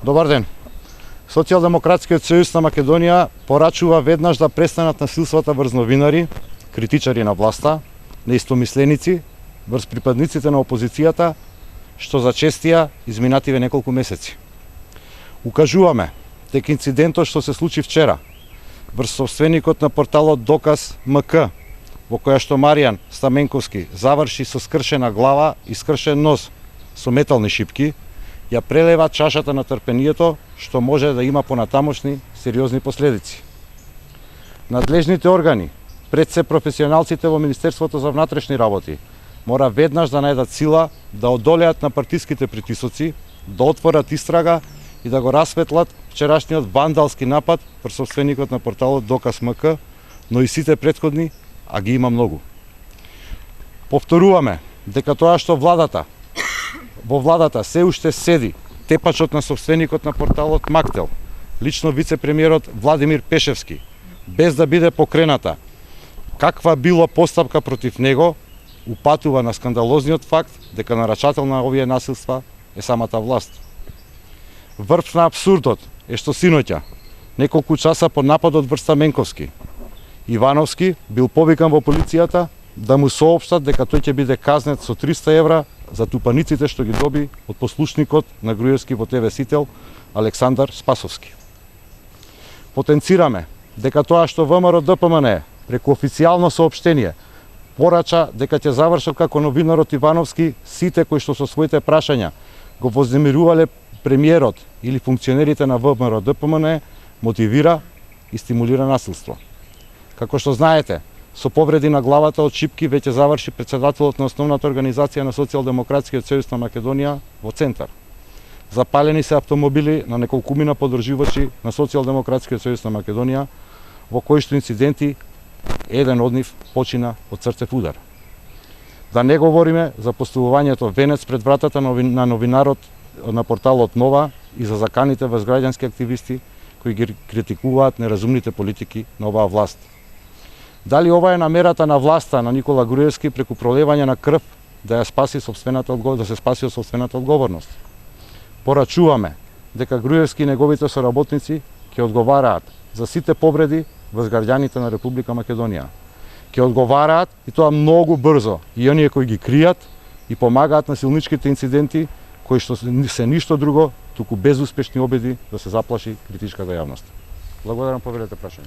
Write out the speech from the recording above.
Добар ден. Социјалдемократскиот сојуз на Македонија порачува веднаш да престанат насилствата врз новинари, критичари на власта, неистомисленици, врз припадниците на опозицијата, што зачестија изминативе неколку месеци. Укажуваме дека инцидентот што се случи вчера врз собственикот на порталот Доказ МК, во која што Маријан Стаменковски заврши со скршена глава и скршен нос со метални шипки, ја прелева чашата на трпението што може да има понатамошни сериозни последици. Надлежните органи, пред се професионалците во Министерството за внатрешни работи, мора веднаш да најдат сила да одолеат на партиските притисоци, да отворат истрага и да го расветлат вчерашниот вандалски напад врз собственикот на порталот Доказ МК, но и сите претходни, а ги има многу. Повторуваме дека тоа што во владата се уште седи тепачот на собственикот на порталот Мактел, лично вице-премиерот Владимир Пешевски, без да биде покрената каква било постапка против него, упатува на скандалозниот факт дека нарачател на овие насилства е самата власт. Врв на апсурдот е што синоќа, неколку часа по нападот врз Стаменковски, Ивановски бил повикан во полицијата да му соопштат дека тој ќе биде казнет со 300 евра за тупаниците што ги доби од послушникот на Груевски во ТВ Сител Александар Спасовски. Потенцираме дека тоа што ВМРО ДПМН преку официјално соопштение порача дека ќе завршат како новинарот Ивановски сите кои што со своите прашања го вознемирувале премиерот или функционерите на ВМРО ДПМН, мотивира и стимулира насилство. Како што знаете, со повреди на главата од шипки веќе заврши претседателот на основната организација на Социјалдемократскиот сојуз на Македонија во Центар. Запалени се автомобили на неколкумина подржувачи на Социјалдемократскиот сојуз на Македонија, во кои што инциденти еден од нив почина од срцев удар. Да не говориме за поставувањето венец пред вратата на новинарот на порталот Нова и за заканите врз граѓански активисти кои ги критикуваат неразумните политики на оваа власт. Дали ова е намерата на власта на Никола Груевски преку пролевање на крв да се спаси од сопствената одговорност? Порачуваме дека Груевски и неговите соработници ќе одговараат за сите повреди врз граѓаните на Република Македонија. Ќе одговараат и тоа многу брзо и оние кои ги кријат и помагаат на силничките инциденти кои што се ништо друго, туку безуспешни обиди да се заплаши критичката јавност. Благодарам, повелете прашање.